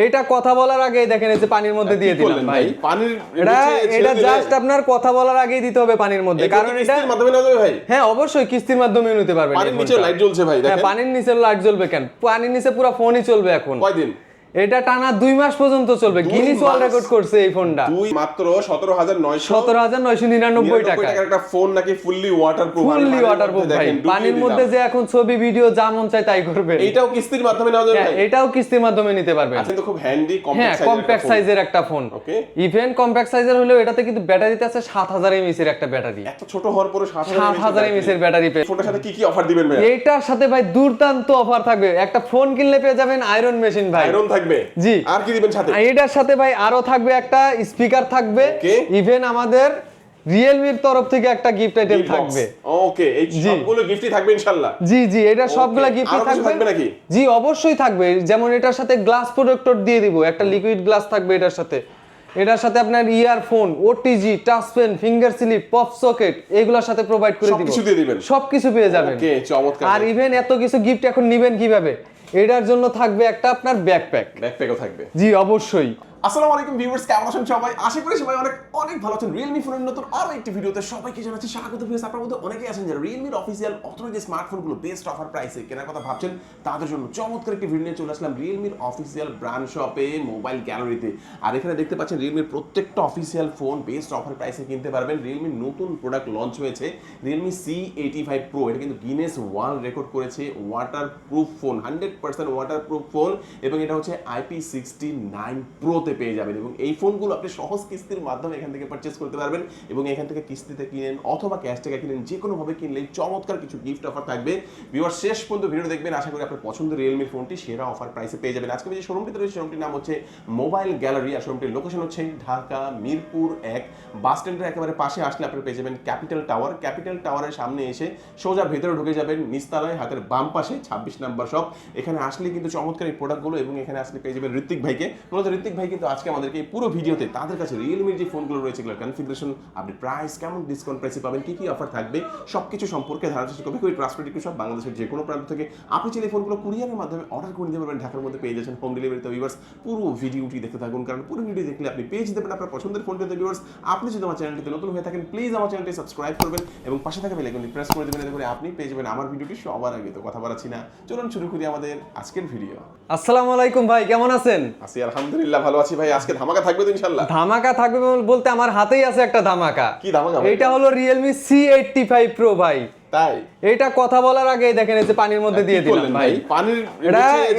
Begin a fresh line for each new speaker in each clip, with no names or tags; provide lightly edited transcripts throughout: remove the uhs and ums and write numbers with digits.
এটা কথা বলার আগেই দেখেন এই যে পানির মধ্যে দিয়ে দিলাম ভাই।
পানির
এটা জাস্ট আপনার কথা বলার আগেই দিতে হবে পানির মধ্যে, কারণ এটা
কিস্তির মাধ্যমে নেওয়া যাবে ভাই।
হ্যাঁ অবশ্যই কিস্তির মাধ্যমে নিতে পারবেন।
পানির নিচে লাইট জ্বলছে ভাই,
হ্যাঁ
দেখেন।
পানির নিচে লাইট জ্বলবে কেন? পানির নিচে পুরো ফোনই চলবে এখন।
কয়দিন?
এটা টানা 2 মাস পর্যন্ত চলবে। গিনিস ওয়ার্ল্ড রেকর্ড করছে এই ফোনটা।
মাত্র
17,999 টাকা।
একটা ফোন নাকি ফুললি ওয়াটারপ্রুফ।
ফুললি ওয়াটারপ্রুফ ভাই। পানির মধ্যে যে এখন ছবি ভিডিও যা মন চায় তাই করবে।
এটাও কিস্তির মাধ্যমে নেওয়া যাবে ভাই।
এটাও কিস্তির মাধ্যমে নিতে পারবেন।
কিন্তু খুব হ্যান্ডি
কম্প্যাক্ট সাইজের একটা ফোন।
ওকে।
ইভেন কম্প্যাক্ট সাইজের হলেও এটাতে কিন্তু ব্যাটারিতে আছে 7000 mAh এর একটা ব্যাটারি।
এত ছোট হওয়ার পরে
7000 mAh এর ব্যাটারি পেয়ে।
ফোনটার সাথে কি কি অফার দিবেন ভাই?
এটার সাথে ভাই দুর্দান্ত অফার থাকবে। একটা ফোন কিনলে পেয়ে যাবেন আয়রন মেশিন ভাই।
আয়রন থাকবে?
জি।
আর কি দিবেন সাথে?
এটার সাথে ভাই আরো থাকবে একটা স্পিকার থাকবে। ইভেন আমাদের রিয়েলমির তরফ থেকে একটা গিফট আইটেম থাকবে।
ওকে, এই সবগুলো গিফটই থাকবে ইনশাআল্লাহ।
জি জি, এটা সবগুলা গিফটই থাকবে
নাকি?
জি অবশ্যই থাকবে। যেমন এটার সাথে গ্লাস প্রোটেক্টর দিয়ে দিব, একটা লিকুইড গ্লাস থাকবে এটার সাথে। এটার সাথে আপনার earphone, OTG, touch pen, finger slip, pop socket এগুলোর সাথে প্রোভাইড করে দিব।
সবকিছু দিয়ে দিবেন।
সবকিছু পেয়ে যাবেন।
ওকে, চমৎকার।
আর ইভেন এত কিছু গিফট এখন নেবেন কিভাবে? এটার জন্য থাকবে একটা আপনার ব্যাকপ্যাকও
থাকবে।
জি অবশ্যই।
আসসালামু আলাইকুম ভিউয়ার্স, কেমন আছেন সবাই? আশা করি সবাই অনেক ভালো আছেন। Realme ফোনের নতুন আরো একটি ভিডিওতে সবাইকে জানাচ্ছি স্বাগত। ভিউয়ার্স, আপনাদের মধ্যে অনেকেই আছেন যারা Realme অফিশিয়াল অথরাইজড স্মার্টফোনগুলো বেস্ট অফার প্রাইসে কেনার কথা ভাবছেন, তাদের জন্য চমৎকার একটি ভিডিও নিয়ে চলে আসলাম Realme অফিশিয়াল ব্র্যান্ড শপে, মোবাইল গ্যালারিতে। আর এখানে দেখতে পাচ্ছেন Realme প্রত্যেকটা অফিশিয়াল ফোন বেস্ট অফার প্রাইসে কিনতে পারবেন। Realme নতুন প্রোডাক্ট লঞ্চ হয়েছে, Realme C85 Pro। এটা কিন্তু গিনেস ওয়ার্ল্ড রেকর্ড করেছে ওয়াটারপ্রুফ ফোন, 100% ওয়াটারপ্রুফ ফোন, এবং এটা হচ্ছে IP69 Pro তে পেয়ে যাবেন। এবং এই ফোনগুলো আপনি সহজ কিস্তির মাধ্যমে এখান থেকে পারচেজ করতে পারবেন, এবং এখান থেকে কিস্তিতে কিনেন অথবা ক্যাশ টাকা কিনেন, যে কোনো ভাবে কিনলেই চমৎকার কিছু গিফট অফার থাকবে। ভিউয়ার শেষ পর্যন্ত ভিডিও দেখবেন, আশা করি আপনার পছন্দের Realme ফোনটি সেরা অফার প্রাইসে পেয়ে যাবেন। আজকে যে শোরুমটিতে রয়েছে, শোরুমটির নাম হচ্ছে মোবাইল গ্যালারি, আর শোরুমটির লোকেশন হচ্ছে ঢাকা মিরপুর 1 বাস স্ট্যান্ডের একেবারে পাশে আসলে আপনি পেয়ে যাবেন ক্যাপিটাল টাওয়ার। ক্যাপিটাল টাওয়ারের সামনে এসে সোজা ভেতরে ঢুকে যাবেন, নিচতলায় হাতের বাম পাশে 26 নাম্বার শপ। এখানে আসলে কিন্তু চমৎকার এই প্রোডাক্টগুলো, এবং এখানে আসলে পেয়ে যাবেন ঋত্বিক ভাইকে। মূলত ঋত্বিক ভাই কিন্তু আজকে আমাদেরকে এই পুরো ভিডিওতে তাদের কাছে Realme যে ফোনগুলো রয়েছে, এগুলোর কনফিগারেশন, আপনি প্রাইস কেমন, ডিসকাউন্ট প্রাইসে পাবেন, কি কি অফার থাকবে, সবকিছু সম্পর্কে ধারণা চেষ্টা করবে। খুবই ট্রাস্টেড সব বাংলাদেশের যে কোনো প্রান্ত থেকে আপনি চাইলে ফোনগুলো কুরিয়ারের মাধ্যমে অর্ডার করে নিতে পারবেন। ঢাকার মধ্যে পেয়ে যাচ্ছেন হোম ডেলিভারিতে। ভিউয়ার্স, পুরো ভিডিওটি দেখতে থাকুন, কারণ পুরো ভিডিও দেখলে আপনি পেয়ে যেতে পারেন আপনার পছন্দের ফোনটিতে। ভিউয়ার্স, আপনি যদি আমার চ্যানেলটিতে নতুন হয়ে থাকেন, প্লিজ আমার চ্যানেলটি সাবস্ক্রাইব করবেন এবং পাশে থাকা বেল আইকনটি প্রেস করে দেবেন, এতে করে আপনি পেয়ে যাবেন আমার ভিডিওটি সবার আগে। তো কথা বাড়াচ্ছি না, চলুন শুরু করি আমাদের আজকের ভিডিও।
আসসালামু আলাইকুম ভাই, কেমন আছেন?
আছি আলহামদুলিল্লাহ, ভালো আছি ভাই। আজকে ধামাকা থাকবে তো ইনশাআল্লাহ?
ধামাকা থাকবে বলতে আমার হাতেই আছে একটা ধামাকা।
কি ধামাকা?
এটা হলো Realme C85 Pro ভাই।
তাই?
এটা কথা বলার আগেই দেখেন এই যে পানির মধ্যে দিয়ে দিলাম ভাই।
পানির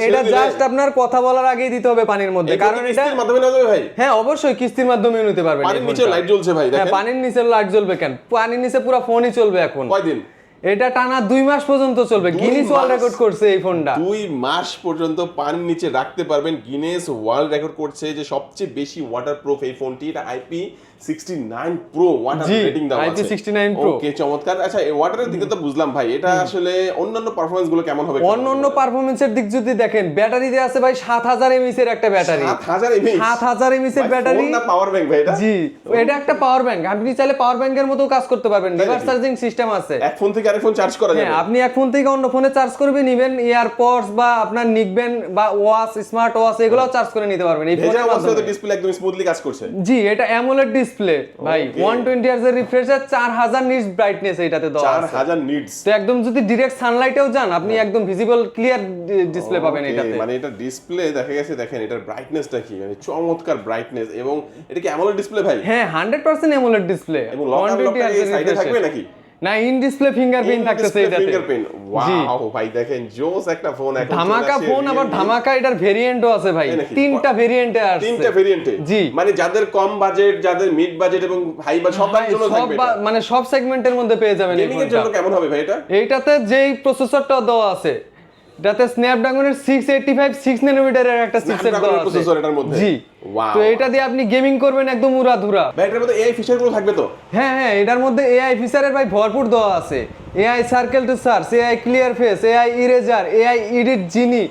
এটা জাস্ট আপনার কথা বলার আগেই দিতে হবে পানির মধ্যে, কারণ এটা
কিস্তির মাধ্যমে নেওয়া যাবে ভাই।
হ্যাঁ অবশ্যই কিস্তির মাধ্যমে নিতে পারবেন।
পানির নিচে লাইট জ্বলছে ভাই, দেখেন।
হ্যাঁ পানির নিচে লাইট জ্বলবে কেন? পানির নিচে পুরো ফোনই চলবে এখন।
কয়দিন?
এটা টানা 2 মাস পর্যন্ত চলবে। গিনেস ওয়ার্ল্ড রেকর্ড করছে এই ফোনটা।
2 মাস পর্যন্ত পানির নিচে রাখতে পারবেন। গিনেস ওয়ার্ল্ড রেকর্ড করছে যে সবচেয়ে বেশি ওয়াটারপ্রুফ এই ফোনটি। এটা IP69 Pro ওয়াটার রেটিং দেওয়া আছে।
IP69 Pro।
ওকে, চমৎকার। আচ্ছা, এই ওয়াটারের দিকে তো বুঝলাম ভাই, এটা আসলে অন্যান্য পারফরম্যান্স গুলো কেমন হবে?
অন্যান্য পারফরম্যান্সের দিক যদি দেখেন, ব্যাটারিতে আছে ভাই 7000 mAh এর একটা ব্যাটারি।
7000
mAh এর ব্যাটারি।
ফোন না পাওয়ার ব্যাংক ভাই এটা?
জি, এটা একটা পাওয়ার ব্যাংক। আপনি চাইলে পাওয়ার ব্যাংকের মতো কাজ করতে পারবেন। রিভার্স চার্জিং সিস্টেম আছে।
এক ফোন থেকে আরেক ফোন চার্জ করা যাবে।
হ্যাঁ, আপনি এক ফোন থেকে অন্য ফোনে চার্জ করবেন, ইভেন এয়ারপডস বা আপনার নিকবেন বা ওয়াচ, স্মার্ট ওয়াচ এগুলোও চার্জ করে নিতে পারবেন এই ফোনের মাধ্যমে।
ডিসপ্লে একদম স্মুথলি কাজ করছে।
জি, এটা অ্যামোলেড ডিসপ্লে ভাই। 120 Hz এর রিফ্রেশ আর 4000 নিটস ব্রাইটনেস এটাতে দেওয়া আছে।
4000 নিটস।
তো একদম যদি ডাইরেক্ট সানলাইটেও যান, আপনি একদম ভিজিবল ক্লিয়ার ডিসপ্লে পাবেন এটাতে।
মানে এটা ডিসপ্লে দেখা গেছে, দেখেন এটার ব্রাইটনেসটা কি, মানে চমৎকার ব্রাইটনেস। এবং এটা কি অ্যামোলেড ডিসপ্লে ভাই?
হ্যাঁ 100% অ্যামোলেড ডিসপ্লে।
এবং লক এর সাইডে থাকবে নাকি?
না, ইন ডিসপ্লে ফিঙ্গারপ্রিন্ট থাকতেছে এটাতে।
ফিঙ্গারপ্রিন্ট, ওয়াও ভাই, দেখেন জোস একটা ফোন। এখন
ধামাকা ফোন, আবার ধামাকা এটার ভেরিয়েন্টও আছে ভাই। 3টা ভেরিয়েন্টে আছে।
3টা ভেরিয়েন্টে?
জি,
মানে যাদের কম বাজেট, যাদের মিড বাজেট এবং হাই বাজেট সবার জন্য থাকবে এটা।
মানে সব সেগমেন্টের মধ্যে পেয়ে যাবেন এই
গেমিং এর
ফোনটা।
জন্য কেমন হবে ভাই এটা?
এইটাতে যেই প্রসেসরটা দেওয়া আছে, এটাতে স্ন্যাপড্রাগনের 685 6 ন্যানোমিটারের একটা চিপসেট দেওয়া আছে
প্রসেসর এটার মধ্যে।
জি,
ওয়াও।
তো এটা দিয়ে আপনি গেমিং করবেন একদম উড়াধুরা।
ব্যাটারির মধ্যে এআই ফিচার গুলো থাকবে তো?
হ্যাঁ হ্যাঁ, এটার মধ্যে এআই ফিচারের ভাই ভরপুর দেওয়া আছে। AI circle to search, AI clear face, AI eraser, AI edit genie,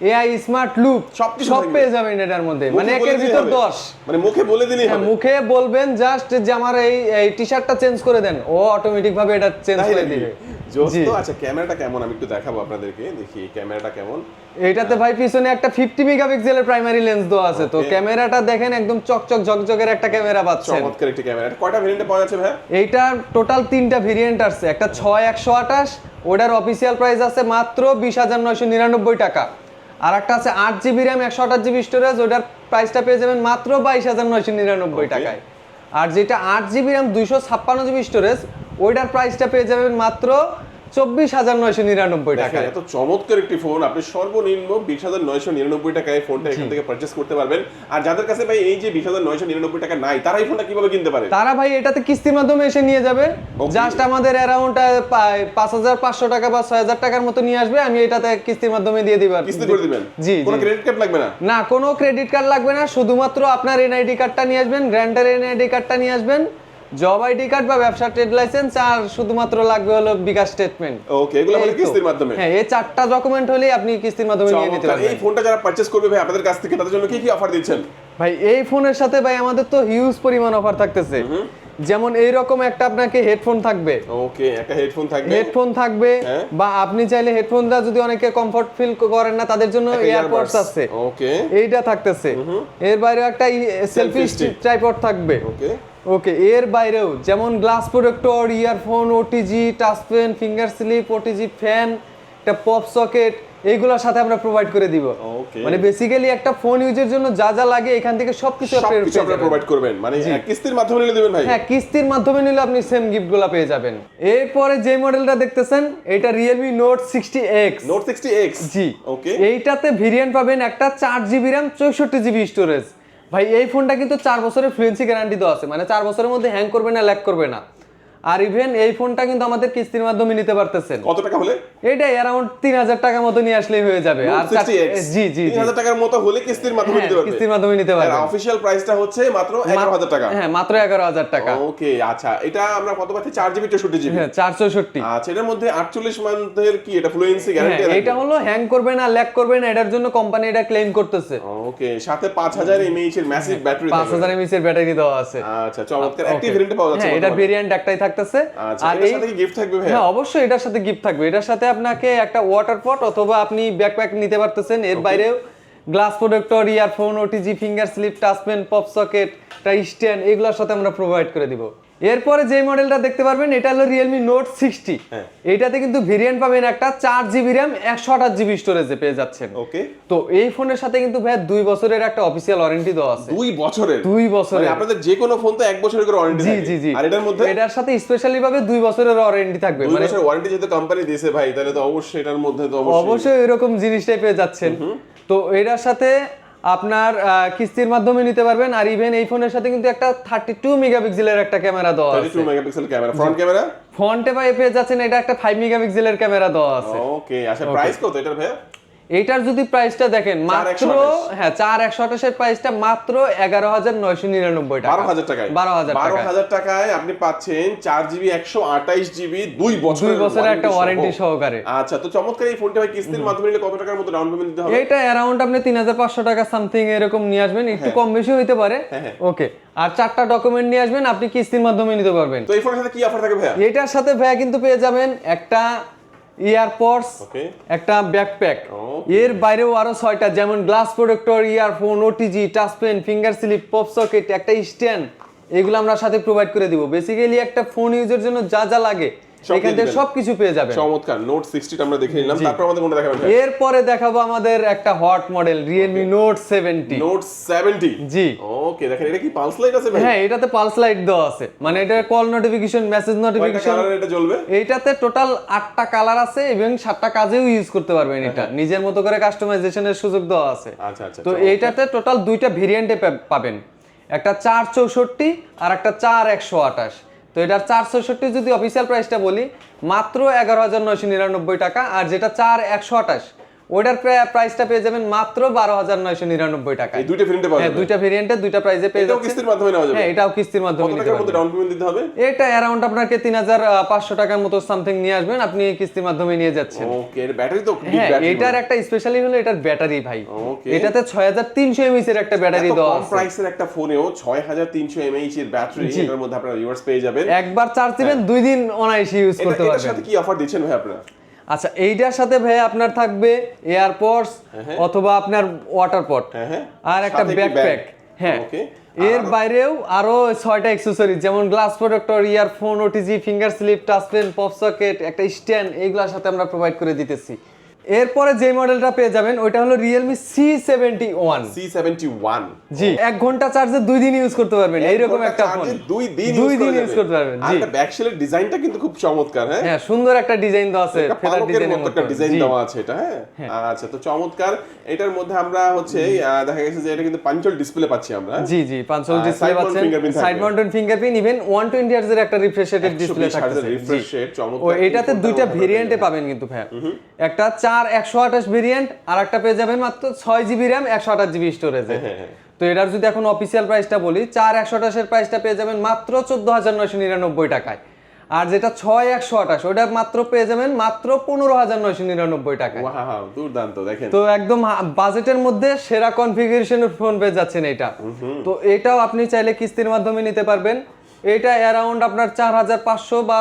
AI smart loop
সবকিছু
সব
থাকবে।
পেয়ে যাবেন এটার মধ্যে, মানে
মুখে বলে
একের
দিলেই
ভিতর
হবে।
10।
মানে মুখে বলে দিলেই হবে।
মুখে বলবেন জাস্ট যে আমার এই টি শার্টটা চেঞ্জ করে দেন, ও অটোমেটিক ভাবে এটা চেঞ্জ
তাই
করে
নাকি?
দিবে।
জোস
জি।
তো। আচ্ছা ক্যামেরাটা কেমন আমি একটু দেখাবো আপনাদেরকে, দেখি ক্যামেরাটা কেমন।
এইটাতে ভাই পিছনে একটা 50 মেগাপিক্সেলের প্রাইমারি লেন্স দেওয়া আছে, তো
Okay.
ক্যামেরাটা দেখেন একদম চকচক ঝকঝকের একটা ক্যামেরা পাচ্ছেন।
চমৎকার একটি ক্যামেরা। এটা কয়টা ভেরিয়েন্টে পাওয়া যাচ্ছে ভাই?
এইটার টোটাল 3টা ভেরিয়েন্ট আছে, একটা 6128, ওটার অফিসিয়াল প্রাইস আছে মাত্র 20,999 টাকা। আর একটা আছে 8GB র্যাম 128GB স্টোরেজ, ওটার প্রাইসটা পেয়ে যাবেন মাত্র 22,999
Okay.
টাকায়। আর যেটা 8GB র্যাম 256GB স্টোরেজ, ওইটার প্রাইসটা পেয়ে যাবেন মাত্র 24,999
দেখেন
টাকায়।
এত চমৎকার একটি ফোন, আপনি সর্বনিম্ন 20,999 টাকায় ফোনটা এখান থেকে পারচেজ করতে পারবেন। আর যাদের কাছে ভাই এই যে 20,999 টাকা নাই, তারা এই ফোনটা কিভাবে কিনতে পারে?
তারা ভাই এটাতে কিস্তির মাধ্যমে এসে নিয়ে যাবে।
Okay.
জাস্ট আমাদের অ্যারাউন্ড 5,500 টাকা বা 6,000 টাকার মতো নিয়ে আসবে, আমি এটাতে কিস্তির মাধ্যমে দিয়ে দিবার।
কিস্তি করে দিবেন?
জি
কোনো
জি।
ক্রেডিট কার্ড লাগবে না?
না, কোনো ক্রেডিট কার্ড লাগবে না, শুধুমাত্র আপনার এনআইডি কার্ডটা নিয়ে আসবেন, গ্র্যান্ডার এনআইডি কার্ডটা নিয়ে আসবেন, জব আইডি কার্ড বা ব্যবসা ট্রেড লাইসেন্স, আর শুধুমাত্র লাগবে হলো বিকাশ স্টেটমেন্ট।
ওকে, এগুলো হলো কিস্তির মাধ্যমে।
হ্যাঁ, এই 4টা ডকুমেন্ট হলেই আপনি কিস্তির মাধ্যমে নিয়ে নিতে
চমৎকার। এই
পারবেন।
ফোনটা যারা পারচেজ করবে ভাই আপনাদের কাছ থেকে, তাদের জন্য কি কি অফার দিচ্ছেন?
ভাই এই ফোনের সাথে ভাই আমাদের তো হিউজ পরিমাণ অফার থাকতেছে। যেমন এইরকম একটা আপনাকে হেডফোন থাকবে,
ওকে, একটা হেডফোন থাকবে,
হেডফোন থাকবে,
হ্যাঁ।
বা আপনি চাইলে হেডফোনটা যদি অনেকে কমফর্ট ফিল করেন না, তাদের জন্য
একটা
এয়ারপডস
earbuds।
আছে।
ওকে
এইটা থাকতেছে। এর বাইরে একটা সেলফি
stick।
ট্রাইপড থাকবে।
ওকে
ওকে, এর বাইরেও যেমন glass protector, earphone, OTG, touch pen, finger slip, OTG fan, একটা পপ সকেট, এইগুলোর সাথে আমরা প্রোভাইড করে দিব।
ওকে।
মানে বেসিক্যালি একটা ফোন ইউজের জন্য যা যা লাগে এখান থেকে সবকিছু আপনি
সবকিছু
পেয়ে
আপনারা
যাবেন।
প্রোভাইড করবেন, মানে কিস্তির মাধ্যমে নিলে দিবেন ভাই?
হ্যাঁ, কিস্তির মাধ্যমে নিলে আপনি সেম গিফটগুলো পেয়ে যাবেন। এরপরে যে মডেলটা দেখতেছেন এটা Realme Note 60X।
Note 60X।
জি।
ওকে।
এইটাতে ভেরিয়েন্ট পাবেন একটা 4GB র্যাম 64GB স্টোরেজ। ভাই এই ফোনটা কিন্তু 4 বছরের ফ্লুয়েন্সি গ্যারান্টি দেওয়া আছে, মানে 4 বছরের মধ্যে হ্যাং করবে না, ল্যাগ করবে না। আর ইভেন এই ফোনটা কিন্তু আমাদের কিস্তির মাধ্যমে নিতে পারতেছেন।
কত টাকা হলে?
এটা অ্যারাউন্ড 3,000 টাকা মতো নিয়ে আসলেই হয়ে যাবে। আর
60X
জি জি জি
3000 টাকার মতো হলে কিস্তির মাধ্যমে
হ্যাঁ,
নিতে পারবে?
কিস্তির মাধ্যমে নিতে
আর
পারবেন।
অফিশিয়াল প্রাইসটা হচ্ছে মাত্র 11,000 টাকা।
হ্যাঁ, মাত্র 11,000 টাকা।
ওকে, আচ্ছা এটা আমরা কত পাচ্ছি? 4GB 64GB।
হ্যাঁ, 464।
আচ্ছা এটার মধ্যে 48 মান্থের কি এটা ফ্লুয়েন্সি
হ্যাঁ,
গ্যারান্টি?
এটা হলো হ্যাং করবে না, ল্যাগ করবে না, এটার জন্য কোম্পানি এটা ক্লেম করতেছে।
ওকে, সাথে 5000 mAh এর ম্যাসিভ ব্যাটারি।
5,000 mAh এর ব্যাটারি দেওয়া আছে।
আচ্ছা চমৎকার।
Okay.
অ্যাক্টিভ ভেরিয়েন্টে পাওয়া যাচ্ছে?
হ্যাঁ, এটা ভেরিয়েন্ট একটাই থাকতেছে।
আচ্ছা
আর
এর
এই
সাথে কি গিফট থাকবে ভাই?
হ্যাঁ, অবশ্যই এটার সাথে গিফট থাকবে। এটার সাথে আপনাকে একটা ওয়াটার পট অথবা আপনি ব্যাকপ্যাক নিতে পারতেছেন। এর বাইরেও glass protector, earphone, OTG, finger slip, touch pen, pop socket, stand, এগুলোর সাথে আমরা প্রোভাইড করে দিব। এরপরে যে মডেলটা দেখতে পারবেন এটা হলো Realme Note 60।
হ্যাঁ।
এইটাতে কিন্তু ভেরিয়েন্ট পাবেন একটা 4GB র্যাম 128GB স্টোরেজে পেয়ে যাচ্ছেন।
ওকে,
তো এই ফোনের সাথে কিন্তু ভাই 2 বছরের একটা অফিসিয়াল ওয়ারেন্টি দেওয়া আছে।
2 বছরের?
2 বছরের।
মানে আপনাদের যে কোনো ফোন তো 1 বছরের করে ওয়ারেন্টি
জি
থাকে।
জি জি।
আর এটার মধ্যে
এটার সাথে স্পেশালি ভাবে 2 বছরের ওয়ারেন্টি থাকবে।
2
মানে
বছরের ওয়ারেন্টি যেহেতু কোম্পানি দিয়েছে ভাই, তাহলে তো অবশ্যই এটার মধ্যে তো
অবশ্যই এরকম জিনিসটাই পেয়ে যাচ্ছেন। তো এটার সাথে আপনার কিস্তির মাধ্যমে নিতে পারবেন। আর ইভেন এই ফোনের সাথে কিন্তু একটা 32 মেগাপিক্সেলের একটা ক্যামেরা দেওয়া আছে।
32 মেগাপিক্সেল ক্যামেরা, ফ্রন্ট ক্যামেরা।
ফ্রন্টে ভাই পেয়ে যাচ্ছেন এটা একটা 5 মেগাপিক্সেলের ক্যামেরা দেওয়া আছে।
ওকে, আচ্ছা প্রাইস কত এটার ভাই?
এইটার যদি প্রাইসটা দেখেন মাত্র
4,128
হ্যাঁ 4,128 এর প্রাইসটা মাত্র 11,999 টাকা।
12,000 টাকায়।
12,000 টাকা।
12,000 টাকায় আপনি পাচ্ছেন 4GB 128GB 2
2 বছরের একটা ওয়ারেন্টি সহকারে।
আচ্ছা তো চমৎকার এই ফোনটা ভাই কিস্তির মাধ্যমে নিলে কত টাকার মতো ডাউন পেমেন্ট দিতে হবে?
এইটা অ্যারাউন্ড আপনি 3,500 টাকা সামথিং এরকম নিয়ে আসবেন, একটু কম বেশি হইতে পারে। ওকে, আর 4টা ডকুমেন্ট নিয়ে আসবেন, আপনি কিস্তির মাধ্যমে নিতে পারবেন।
তো এই ফোনের সাথে কি অফার থাকে ভাইয়া?
এটার সাথে ভাইয়া কিন্তু পেয়ে যাবেন একটা ইয়ারপডস,
ওকে,
একটা ব্যাকপ্যাক,
Okay.
এর বাইরেও আরো 6টা যেমন glass protector, earphone, OTG, touch pen, finger slip, pop socket, একটা স্ট্যান্ড, এগুলো আমরা সাথে প্রোভাইড করে দিব। বেসিক্যালি একটা ফোন ইউজের জন্য যা যা লাগে
সব
এখান
দিয়ে
থেকে
দিবেন।
সবকিছু পেয়ে যাবেন।
চমৎকার। নোট 60 টা আমরা দেখে নিলাম, তারপর আমাদের কোনটা দেখাবেন ভাই?
এরপরে দেখাবো আমাদের একটা hot model Realme Note 70।
Note 70।
জি।
ওকে, দেখেন এটা কি পালস লাইট আছে ভাই?
হ্যাঁ, এটাতে পালস লাইট দেওয়া আছে, মানে এটা কল নোটিফিকেশন, মেসেজ
কয়টা
নোটিফিকেশন।
কালারে এটা জ্বলবে?
এইটাতে টোটাল 8টা কালার আছে এবং 7টা কাজেও ইউজ করতে পারবেন। এটা নিজের মতো করে কাস্টমাইজেশনের সুযোগ দেওয়া আছে।
আচ্ছা আচ্ছা।
তো এইটাতে টোটাল 2টা ভেরিয়েন্টে পাবেন, একটা 464 আর একটা 4128। তো এটার 464 যদি অফিসিয়াল প্রাইসটা বলি মাত্র 11,999 টাকা, আর যেটা 4128 ওটার প্রাইসটা পেয়ে যাবেন মাত্র 12,999 টাকায়।
এই দুইটা ভেরিয়েন্টে পাওয়া
হ্যাঁ,
যাবে।
দুইটা ভেরিয়েন্টে দুইটা প্রাইসে পেয়ে
এটাও
যাচ্ছেন।
কিস্তির মাধ্যমে নেওয়া যাবে।
হ্যাঁ, এটাও কিস্তির মাধ্যমে
কত
নিতে
টাকার মতো
পারবেন।
ডাউন পেমেন্ট দিতে হবে?
এটা অ্যারাউন্ড আপনাকে 3,500 টাকার মতো সামথিং নিয়ে আসবেন, আপনি কিস্তির মাধ্যমে নিয়ে যাচ্ছেন।
ওকে, এর ব্যাটারি তো বিগ
হ্যাঁ,
ব্যাটারি।
এটার একটা স্পেশালি হলো এটার ব্যাটারি ভাই।
ওকে।
এটাতে 6300 mAh এর একটা ব্যাটারি দেওয়া
কম
আছে।
প্রাইসের একটা ফোনেও 6300 mAh এর ব্যাটারি, এর মধ্যে আপনারা ভিউয়ার্স পেয়ে যাবেন।
একবার চার্জ দিবেন 2 দিন অনায়াসে ইউজ করতে
এটার
পারবেন।
সাথে কি অফার দিচ্ছেন ভাই আপনারা?
আচ্ছা, এইটার সাথে ভাই আপনার থাকবে এয়ারপডস অথবা আপনার ওয়াটার পট আর একটা
সাথে কি
ব্যাকপ্যাক। হ্যাঁ,
ওকে।
এর বাইরেও আরো 6টা অ্যাকসেসরিজ যেমন glass protector, earphone, OTG, finger slip, touch pen, pop socket, একটা স্ট্যান্ড, এইগুলোর সাথে আমরা প্রোভাইড করে দিতেছি। এরপরে যে মডেলটা পেয়ে যাবেন ওইটা হলো Realme C71।
C71
জি, 1 ঘন্টা চার্জে 2 দিন ইউজ করতে পারবেন, এইরকম একটা ফোন।
2 দিন
ইউজ করতে পারবেন।
আর
জি,
এটা ব্যাক শেলের ডিজাইনটা কিন্তু খুব চমৎকার। হ্যাঁ,
হ্যাঁ, সুন্দর একটা ডিজাইন দেওয়া আছে,
এটা
ফেদার
পালকের
ডিজাইনের
মতো
মতো।
একটা ডিজাইন
জি।
দেওয়া আছে এটা। হ্যাঁ, আচ্ছা, তো চমৎকার। এটার মধ্যে আমরা হচ্ছে দেখা গেছে যে এটা কিন্তু পাঞ্চল ডিসপ্লে পাচ্ছি আমরা।
জি জি, পাঞ্চল ডিসপ্লে
side mount
পাচ্ছেন,
fingerprint
সাইড
থাকবে।
মাউন্টেন ফিঙ্গারপ্রিন্ট, ইভেন 120 Hz এর একটা রিফ্রেশ রেটের ডিসপ্লে
120
থাকছে।
হার্জের রিফ্রেশ রেট, চমৎকার।
ও এটাতে দুইটা ভেরিয়েন্টে পাবেন কিন্তু ভাই। একটা 4128 ভেরিয়েন্ট আর একটা পেয়ে যাবেন মাত্র 6GB RAM 128GB স্টোরেজে। তো এটার যদি এখন অফিসিয়াল প্রাইসটা বলি, 4128 এর প্রাইসটা পেয়ে যাবেন মাত্র 14,999 টাকায়। আর যেটা 6128 ওটা মাত্র পেয়ে যাবেন মাত্র 15,999 টাকায়।
ওয়াও, দুর্দান্ত। দেখেন,
তো একদম বাজেটের মধ্যে সেরা কনফিগারেশনের ফোন পেয়ে যাচ্ছেন এটা। তো এটাও আপনি চাইলে কিস্তির মাধ্যমে নিতে পারবেন। এটা অ্যারাউন্ড আপনার 4,500 বা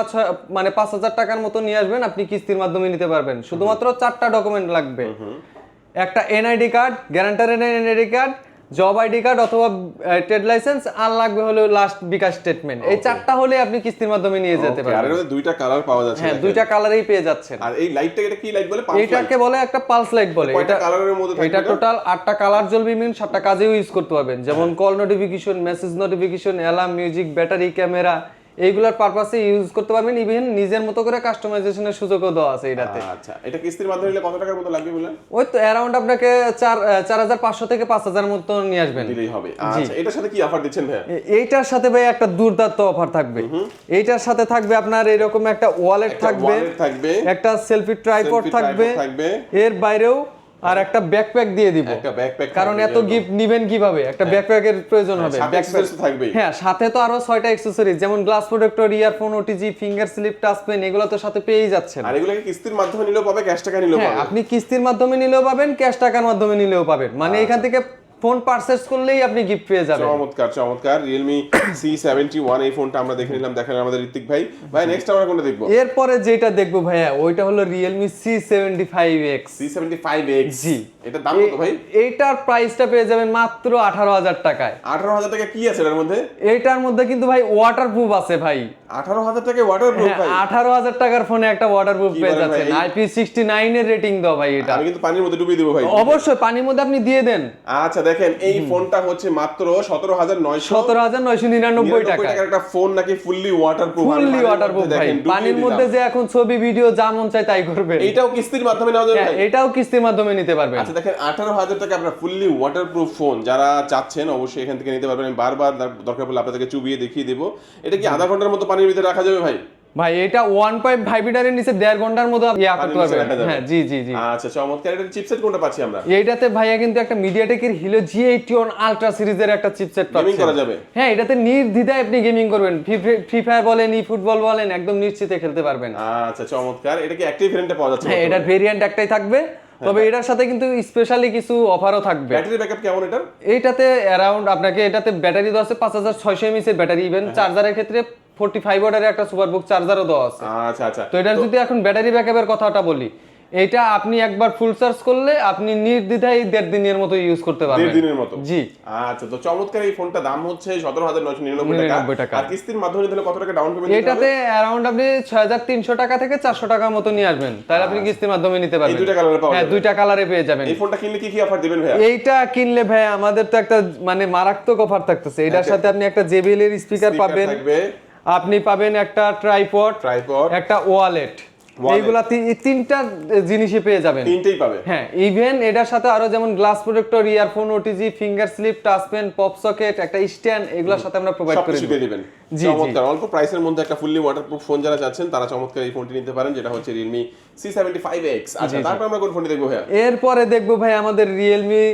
মানে 5,000 টাকার মতো নিয়ে আসবেন, আপনি কিস্তির মাধ্যমে নিতে পারবেন। শুধুমাত্র 4টা ডকুমেন্ট লাগবে, একটা এনআইডি কার্ড, গ্যারান্টারের NID card, job ID card অথবা ট্রেড লাইসেন্স, আর লাগবে হলো লাস্ট বিকাশ স্টেটমেন্ট। এই 4টা হলে আপনি কিস্তির মাধ্যমে নিয়ে যেতে
আর এর
পারবেন।
মধ্যে দুইটা কালার পাওয়া যাচ্ছে।
হ্যাঁ,
দেখেন।
দুইটা কালারেই পেয়ে যাচ্ছেন।
আর এই লাইটটা, এটা কি লাইট বলে? Pulse light.
এটাকে বলে একটা পালস লাইট বলে।
কয়টা কালারের মধ্যে থাকবে
এটা
এটা?
টোটাল 8টা কালার জ্বলবে, মিন 7টা কাজেও ইউজ করতে পারবেন, যেমন call notification, message notification, alarm, music, battery, camera, এইগুলোর পারপাসে ইউজ করতে পারবেন। ইভেন নিজের মতো করে কাস্টমাইজেশনের সুযোগও দেওয়া আছে এটাতে।
আচ্ছা, এটা কিস্তির মাধ্যমে নিলে কত টাকার মতো লাগবে বলেন?
ওই তো অ্যারাউন্ড আপনাকে 4,500 থেকে 5,000 মতো নিয়ে আসবেন।
দিলেই হবে। আচ্ছা, এটার সাথে কি অফার দিচ্ছেন ভাই?
এইটার সাথে ভাই একটা দুর্দান্ত অফার থাকবে। এইটার সাথে থাকবে আপনার এরকম একটা ওয়ালেট থাকবে, একটা সেলফি ট্রাইপড থাকবে, এর বাইরেও আর একটা ব্যাকপ্যাক দিয়ে দিব।
একটা ব্যাকপ্যাক,
কারণ এত গিফট নিবেন কিভাবে, একটা ব্যাকপ্যাকের প্রয়োজন হবে।
ব্যাকপ্যাক থাকবে।
হ্যাঁ, সাথে তো আরো 6টা অ্যাকসেসরিজ যেমন glass protector, earphone, OTG, finger slip, touch pen, এগুলো তো সাথে পেয়েই যাচ্ছেন।
আর এগুলোকে কিস্তির মাধ্যমে নিলেও পাবে, ক্যাশ টাকা নিলেও
হ্যাঁ,
পাবে।
আপনি কিস্তির মাধ্যমে নিলেও পাবেন, ক্যাশ টাকার মাধ্যমে নিলেও পাবেন, মানে এখান থেকে ফোন পারচেজ করলেই আপনি গিফট পেয়ে যাবেন।
চমৎকার চমৎকার। Realme C71 এই ফোনটা আমরা দেখে নিলাম, দেখেন আমাদের ঋত্বিক ভাই। ভাই নেক্সট আমরা কোনটা দেখবো?
এরপরে যেটা দেখবো ভাইয়া ওইটা হলো Realme C75X।
C75X।
জি।
এটা দাম কত ভাই?
এইটার প্রাইসটা পেয়ে যাবেন মাত্র 18,000 টাকায়।
18,000 টাকা কি আছে এর মধ্যে?
এইটার মধ্যে কিন্তু ভাই ওয়াটারপ্রুফ আছে ভাই।
18,000 টাকা ওয়াটারপ্রুফ ভাই?
18,000 টাকার ফোনে একটা ওয়াটারপ্রুফ
কি
পেয়ে
বলেন ভাই?
যাচ্ছেন। IP69 এর রেটিং দাও ভাই এটা।
আমি কিন্তু পানির মধ্যে ডুবিয়ে দেব ভাই।
অবশ্যই পানির মধ্যে আপনি দিয়ে দেন।
আচ্ছা, দেখেন এই ফোনটা হচ্ছে মাত্র
17,999 টাকা।
টাকার একটা ফোন, নাকি ফুললি ওয়াটারপ্রুফ?
ফুললি ওয়াটারপ্রুফ ভাই। পানির মধ্যে যে এখন ছবি ভিডিও যা মন চায় তাই করবেন।
এইটাও কিস্তির মাধ্যমে নেওয়া যাবে ভাই?
এটাও কিস্তির মাধ্যমে নিতে পারবেন।
আচ্ছা, দেখেন 18,000 টাকা আপনারা ফুললি ওয়াটারপ্রুফ ফোন যারা চাচ্ছেন অবশ্যই এখান থেকে নিতে পারবেন। আমি বারবার দরকার পড়লে আপনাদেরকে চুবিয়ে দেখিয়ে দেব। এটা কি আধা ঘন্টার মতো পানির ভিতরে রাখা যাবে ভাই?
ভাই এটা 1.5 লিটারের নিচে 1.5 ঘন্টার মতো ইয়া করতে পারবেন। হ্যাঁ, জি জি জি।
আচ্ছা, চমৎকার। এটা চিপসেট কোনটা পাচ্ছি আমরা?
এইটাতে ভাইয়া কিন্তু একটা মিডিয়াটেকের Helio G81 আলট্রা সিরিজের একটা চিপসেট পাচ্ছেন।
গেমিং করা যাবে?
হ্যাঁ, এটাতে নির্দ্বিধায় আপনি গেমিং করবেন। ফ্রি ফায়ার বলেন, ফুটবল বলেন, একদম নিশ্চিতে খেলতে পারবেন।
আচ্ছা, চমৎকার। এটা কি অ্যাক্টিভ ভেরিয়েন্টে পাওয়া যাচ্ছে?
হ্যাঁ, এটার ভেরিয়েন্ট একটাই থাকবে, তবে এটার সাথে কিন্তু স্পেশালি কিছু অফারও থাকবে।
ব্যাটারি ব্যাকআপ কেমন এটার?
এইটাতে অ্যারাউন্ড আপনাকে এটাতে ব্যাটারি দেওয়া আছে 5,600 mAh এর ব্যাটারি। ইভেন চার্জারের ক্ষেত্রে 45 ওয়াটের একটা সুপারবুক চার্জারও দেওয়া আছে।
আচ্ছা আচ্ছা।
তো এটার যদি এখন ব্যাটারি ব্যাকআপের কথাটা বলি, এটা আপনি একবার ফুল চার্জ করলে আপনি নির্দ্বিধায় 1.5 দিনের মতো ইউজ করতে পারবেন।
1.5 দিনের মতো?
জি।
আচ্ছা, তো চমৎকার। এই ফোনটা দাম হচ্ছে 17,999 টাকা। আর কিস্তির মাধ্যমে নিলে কত টাকা ডাউন পেমেন্ট দিতে হবে?
এটাতে অ্যারাউন্ড আপনি 6,300 টাকা থেকে 400 টাকার মতো নিয়ে আসবেন, তাহলে আপনি কিস্তির মাধ্যমে নিতে পারবেন।
এই দুইটা কালারে পাওয়া
হ্যাঁ,
যাবে?
দুইটা কালারে পেয়ে যাবেন।
এই ফোনটা কিনলে কি কি অফার দিবেন ভাই?
এইটা কিনলে ভাই আমাদের তো একটা মানে মারাত্মক অফার থাকতেছে। এটার সাথে আপনি একটা JBL এর স্পিকার পাবেন,
থাকবে,
আপনি পাবেন একটা ট্রাইপড, একটা ওয়ালেট, এইগুলা তিনটা জিনিসই পেয়ে যাবেন।
তিনটেই পাবে।
হ্যাঁ, ইভেন এটার সাথে আরো যেমন glass protector, earphone, OTG, finger slip, touch pen, pop socket, একটা স্ট্যান্ড, এগুলোর সাথে আমরা প্রোভাইড করে
সবকিছু দিয়ে দিবেন।
জি,
চমৎকার, অল্প প্রাইসের মধ্যে একটা ফুললি ওয়াটারপ্রুফ ফোন যারা চাচ্ছেন তারা চমৎকার এই ফোনটি নিতে পারেন, যেটা হচ্ছে Realme C75X। আচ্ছা, তারপর আমরা কোন ফোনটি দেখবো ভাইয়া?
এরপরে দেখবো ভাই আমাদের রিয়েলমি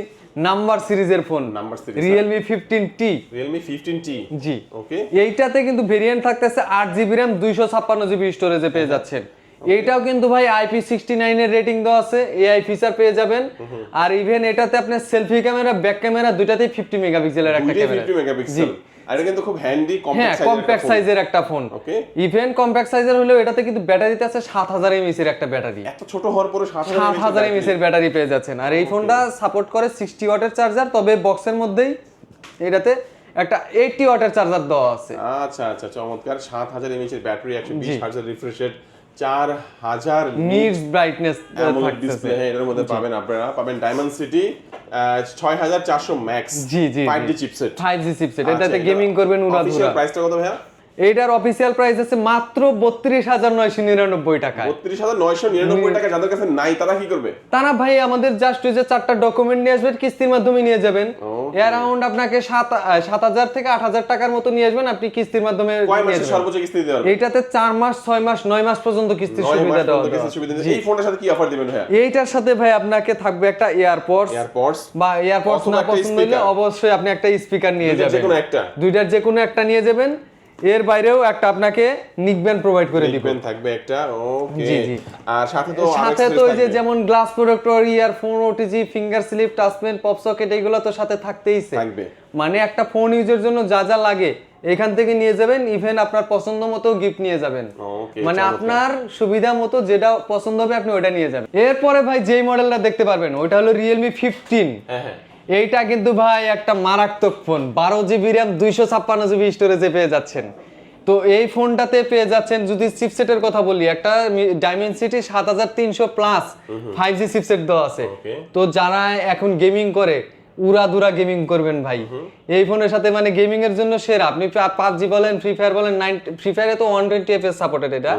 নাম্বার সিরিজের phone,
number series,
Realme 15T।
Realme 15T,
জি,
ওকে।
এইটাতে কিন্তু ভেরিয়েন্ট থাকতেছে 8GB RAM 256GB স্টোরেজে পেয়ে যাচ্ছেন। এইটাও কিন্তু ভাই IP69 এর রেটিং দেওয়া আছে, AI ফিচার পেয়ে যাবেন। আর ইভেন এটাতে আপনি সেলফি ক্যামেরা, ব্যাক ক্যামেরা দুটাতেই 50 মেগাপিক্সেলের একটা ক্যামেরা।
50 মেগাপিক্সেল। আর এটা কিন্তু খুব হ্যান্ডি
কম্প্যাক্ট সাইজের একটা ফোন।
ওকে।
ইভেন কম্প্যাক্ট সাইজের হলেও এটাতে কিন্তু ব্যাটারিতে আছে 7000 mAh এর একটা ব্যাটারি।
এত ছোট হওয়ার পরে
7000 mAh এর ব্যাটারি পেয়ে যাচ্ছেন। আর এই ফোনটা সাপোর্ট করে 60 ওয়াটের চার্জার, তবে বক্সের মধ্যেই এটাতে একটা 80 ওয়াটের চার্জার দেওয়া আছে।
আচ্ছা আচ্ছা, চমৎকার। 7000 mAh এর ব্যাটারি, 120 হার্টজের refresh rate, 4000
nits brightness
AMOLED display. হ্যাঁ, এর মধ্যে পাবেন আপনারা, পাবেন Dimensity 6400 max 5G chipset.
5G chipset, এটাতে গেমিং করবেন উড়াধুরা।
অফিশিয়াল প্রাইসটা কত ভাইয়া?
এইটার অফিসিয়াল প্রাইস আছে মাত্র 32999 টাকা।
32999 টাকা। যাদের কাছে নাই তারা কি করবে?
তারা ভাই আমাদের জাস্ট ওই যে 4টা ডকুমেন্ট নিয়ে আসবেন, কিস্তির মাধ্যমে নিয়ে যাবেন। অ্যারাউন্ড আপনাকে 7000 থেকে 8000 টাকার মতো নিয়ে আসবেন, আপনি কিস্তির মাধ্যমে
কয় মাসে সর্বোচ্চ কিস্তি দিতে পারবেন?
এইটাতে 4 মাস, 6 মাস, 9 মাস পর্যন্ত কিস্তির সুবিধা দেওয়া হবে।
এই ফোনটার সাথে কি অফার দিবেন ভাইয়া?
এইটার সাথে ভাই আপনাকে থাকবে একটা এয়ারপডস বা এয়ারপডস না পছন্দ হলে অবশ্যই আপনি একটা স্পিকার নিয়ে যাবেন।
যেকোনো একটা,
দুইটার যেকোনো একটা নিয়ে যাবেন। এর বাইরেও একটা আপনাকে নিকব্যান্ড প্রোভাইড করে দিব।
নিকব্যান্ড থাকবে একটা, ওকে।
জি জি।
আর সাথে তো
ওই যে যেমন glass protector, earphone, OTG, finger slip, touch pen, pop socket, এগুলো তো সাথে থাকতেইছে।
থাকবে।
মানে একটা ফোন ইউজের জন্য যা যা লাগে এখান থেকে নিয়ে যাবেন। ইভেন আপনার পছন্দ মতো গিফট নিয়ে যাবেন। মানে আপনার সুবিধা মতো যেটা পছন্দ হবে আপনি ওটা নিয়ে যাবেন। এরপরে ভাই যেই মডেলটা দেখতে পারবেন ওইটা হলো Realme 15।
হ্যাঁ হ্যাঁ,
এইটা কিন্তু ভাই একটা মারাত্মক ফোন, 12GB RAM 256GB স্টোরেজে পেয়ে যাচ্ছেন। তো এই ফোনটাতে পেয়ে যাচ্ছেন, যদি চিপসেটের কথা বলি, একটা Dimensity 7300 প্লাস 5G চিপসেট দেওয়া আছে। তো যারা এখন গেমিং করে, উড়াধুরা গেমিং করবেন ভাই, এই ফোনের সাথে মানে গেমিং এর জন্য সেরা। আপনি PUBG বলেন, ফ্রি ফায়ার বলেন, ফ্রি ফায়ারে তো 120 FPS সাপোর্টেড এটা,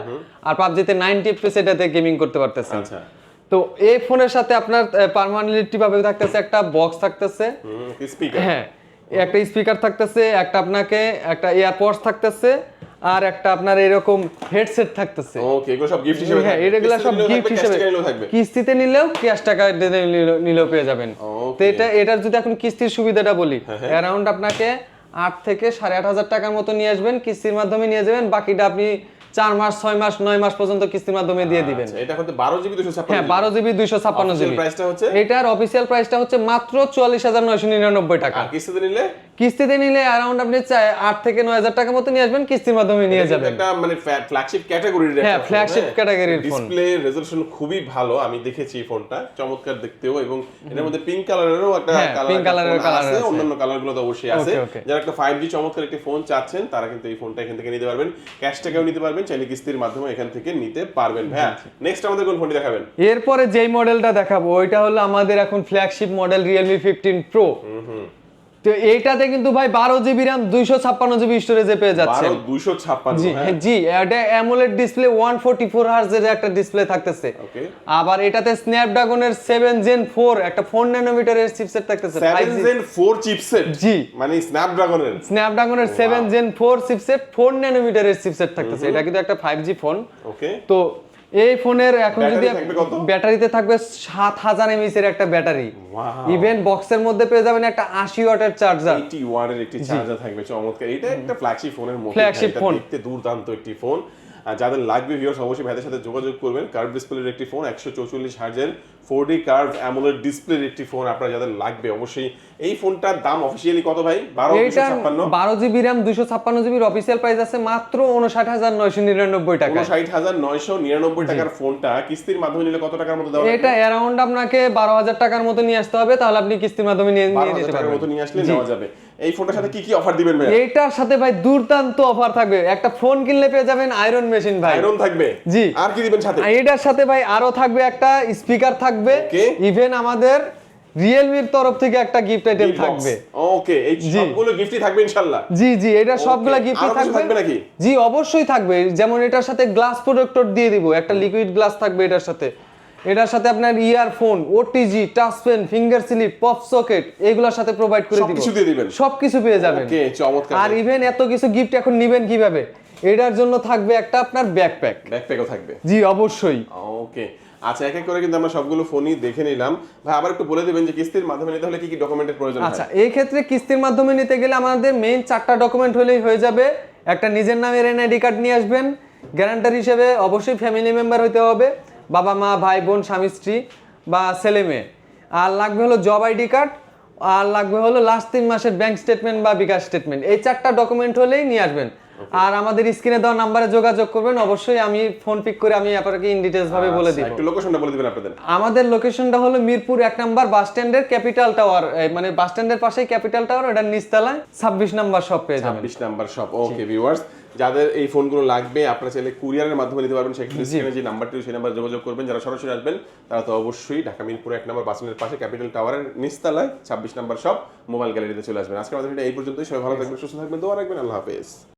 আর PUBG-তে 90 FPS এটাতে গেমিং করতে পারতেছেন।
আচ্ছা।
তো এই ফোনের সাথে আপনার পার্মানেন্টলি ভাবে থাকতেছে একটা বক্স থাকতেছে,
স্পিকার,
হ্যাঁ একটা স্পিকার থাকতেছে, একটা আপনাকে একটা এয়ারপডস থাকতেছে, আর একটা আপনার এরকম হেডসেট থাকতেছে।
ওকে, এগুলো সব গিফট হিসেবে
হ্যাঁ, এগুলো সব গিফট হিসেবে কিস্তিতে নিলেও ক্যাশ টাকা নিলেও পেয়ে যাবেন। তো এটার যদি এখন কিস্তির সুবিধাটা বলি, অ্যারাউন্ড আপনাকে 8 থেকে 8500 টাকার মতো নিয়ে আসবেন, কিস্তির মাধ্যমে নিয়ে যাবেন। বাকিটা আপনি 4 মাস, 6 মাস, 9 মাস পর্যন্ত কিস্তির মাধ্যমে দিয়ে দিবেন।
এটা হচ্ছে 12GB 256।
হ্যাঁ, 12GB 256GB।
প্রাইসটা হচ্ছে,
এটার অফিশিয়াল প্রাইসটা হচ্ছে মাত্র 44999 টাকা।
আর কিস্তিতে নিলে
অ্যারাউন্ড আপনি 8 থেকে 9000 টাকা মতো নিয়ে আসবেন, কিস্তির মাধ্যমে নিয়ে যাবেন।
একটা মানে ফ্ল্যাগশিপ ক্যাটাগরির একটা,
হ্যাঁ ফ্ল্যাগশিপ ক্যাটাগরির ফোন।
ডিসপ্লে রেজোলিউশন খুবই ভালো, আমি দেখেছি এই ফোনটা, চমৎকার দেখতেও। এবং এর মধ্যে পিঙ্ক কালারেরও একটা কালার আছে, অন্যান্য কালারগুলো তো অবশ্যই আছে। যারা একটা 5G চমৎকার একটা ফোন চাচ্ছেন তারা কিন্তু এই ফোনটা এখান থেকে নিতে পারবেন, ক্যাশ টাকাও নিতে পারবেন, চাইলে কিস্তির মাধ্যমে এখান থেকে নিতে পারবেন। হ্যাঁ, নেক্সট আমাদের কোন ফোনটি দেখাবেন?
এরপরে যেই মডেলটা দেখাবো ওইটা হলো আমাদের এখন ফ্ল্যাগশিপ মডেল Realme 15 Pro। তো এইটাতে কিন্তু ভাই 12GB RAM 256GB স্টোরেজে পেয়ে যাচ্ছে।
256,
জি, এটা AMOLED ডিসপ্লে 144 Hz এর একটা ডিসপ্লে থাকতেছে। আবার এটাতে স্ন্যাপড্রাগনের 7 Gen 4 একটা 4 ন্যানোমিটারের চিপসেট থাকতেছে।
7 Gen 4 চিপসেট,
জি,
মানে স্ন্যাপড্রাগনের 7 Gen 4 চিপসেট, 4 ন্যানোমিটারের চিপসেট থাকতেছে। এটা কিন্তু একটা 5G ফোন। ওকে।
তো এই ফোনের এখন যদি ব্যাটারিতে থাকবে 7000 mAh এর একটা ব্যাটারি। ইভেন বক্সের মধ্যে পেয়ে যাবেন একটা 80 ওয়াটের চার্জার,
80 ওয়াটের একটি চার্জার থাকবে। চমৎকার, এটা একটা ফ্ল্যাগশিপ ফোনের মতো,
ফ্ল্যাগশিপ ফোন,
দেখতে দুর্দান্ত একটি ফোন। যাদের লাগবে ভিউয়ার্স অবশ্যই ভাইদের সাথে যোগাযোগ করবেন। কার্ভ ডিসপ্লের একটি ফোন, 144 হার্জের 4D কার্ভ অ্যামোলেড ডিসপ্লের একটি ফোন আপনারা যাদের লাগবে অবশ্যই। এই ফোনটার দাম অফিশিয়ালি কত ভাই?
12GB RAM 256GB এর অফিশিয়াল প্রাইস আছে মাত্র 59999 টাকা।
59999 টাকার ফোনটা কিস্তির মাধ্যমে নিলে কত টাকার মতো দেওয়া হবে?
এটা অ্যারাউন্ড আপনাকে 12000 টাকার মতো নিয়ে আসতে হবে, তাহলে আপনি কিস্তির মাধ্যমে নিয়ে নিতে পারবেন।
12000 টাকার মতো নিয়ে আসলে নেওয়া যাবে। এই ফোনটার সাথে কি কি অফার দিবেন ভাই?
এইটার সাথে ভাই দুর্দান্ত অফার থাকবে। একটা ফোন কিনলে পেয়ে যাবেন আয়রন মেশিন ভাই।
আয়রন থাকবে?
জি।
আর কি দিবেন সাথে?
এটার সাথে ভাই আরো থাকবে একটা স্পিকার থাকবে। ইভেন আমাদের রিয়েলমির তরফ থেকে একটা গিফট আইটেম থাকবে।
ওকে, এই সবগুলো গিফটই থাকবে ইনশাআল্লাহ।
জি জি, এটা সবগুলা গিফটই
আরো কিছু থাকবে নাকি?
জি অবশ্যই থাকবে, যেমন এটার সাথে গ্লাস প্রোটেক্টর দিয়ে দিব, একটা লিকুইড গ্লাস থাকবে এটার সাথে। এটার সাথে আপনার earphone, OTG, touch pen, finger slip, pop socket এগুলোর সাথে প্রোভাইড করে দিব।
সবকিছু দিয়ে দিবেন?
সবকিছু পেয়ে যাবেন।
ওকে, চমৎকার।
আর ইভেন এত কিছু গিফট এখন নিবেন কিভাবে, এটার জন্য থাকবে একটা আপনার ব্যাকপ্যাক।
ব্যাকপ্যাকও থাকবে?
জি অবশ্যই।
ওকে, আচ্ছা, এক এক করে কিন্তু আমরা সবগুলো ফোনই দেখে নিলাম। ভাই আবার একটু বলে দিবেন যে কিস্তির মাধ্যমে নিতে হলে কি কি ডকুমেন্টের প্রয়োজন হয়?
আচ্ছা, এই ক্ষেত্রে কিস্তির মাধ্যমে নিতে গেলে আমাদের মেইন 4টা ডকুমেন্ট হলেই হয়ে যাবে। একটা নিজের নামের এনআইডি কার্ড নিয়ে আসবেন, গ্যারান্টার হিসেবে অবশ্যই ফ্যামিলি মেম্বার হইতে হবে, বাবা মা ভাই বোন স্বামী স্ত্রী বা ছেলে মেয়ে। আর লাগবে হলো জব আইডি কার্ড, আর লাগবে হলো লাস্ট 3 মাসের ব্যাংক স্টেটমেন্ট বা বিকাশ স্টেটমেন্ট। এই 4টা ডকুমেন্ট হলেই নিয়ে আসবেন। আর আমাদের স্ক্রিনে দেওয়া নাম্বারে যোগাযোগ করবেন, অবশ্যই আমি ফোন পিক করে আমি আপনাকে ইন ডিটেইলস ভাবে বলে দিব।
একটু লোকেশনটা বলে দিবেন আপনাদের।
আমাদের লোকেশনটা হলো মিরপুর 1 নাম্বার বাস স্ট্যান্ডের ক্যাপিটাল টাওয়ার, মানে বাস স্ট্যান্ডের পাশেই ক্যাপিটাল টাওয়ার, এটার নিচতলায় 26 নাম্বার শপ পেয়ে যাবেন।
26 নাম্বার শপ। ওকে ভিউয়ার্স, যাদের এই ফোনগুলো লাগবে আপনারা চাইলে কুরিয়ারের মাধ্যমে নিতে পারবেন। সেক্ষেত্রে স্ক্রিনে যে নাম্বারটি সেই নাম্বারে যোগাযোগ করবেন। যারা সরাসরি আসবেন তারা তো অবশ্যই ঢাকা মিরপুর 1 নাম্বার বাস স্ট্যান্ডের পাশে ক্যাপিটাল টাওয়ারের নিচতলায় 26 নাম্বার শপ মোবাইল গ্যালারিতে চলে আসবেন। আজকে আমাদের এটা এই পর্যন্তই। সবাই ভালো থাকবেন, সুস্থ থাকবেন, দোয়া রাখবেন। আল্লাহ হাফেজ।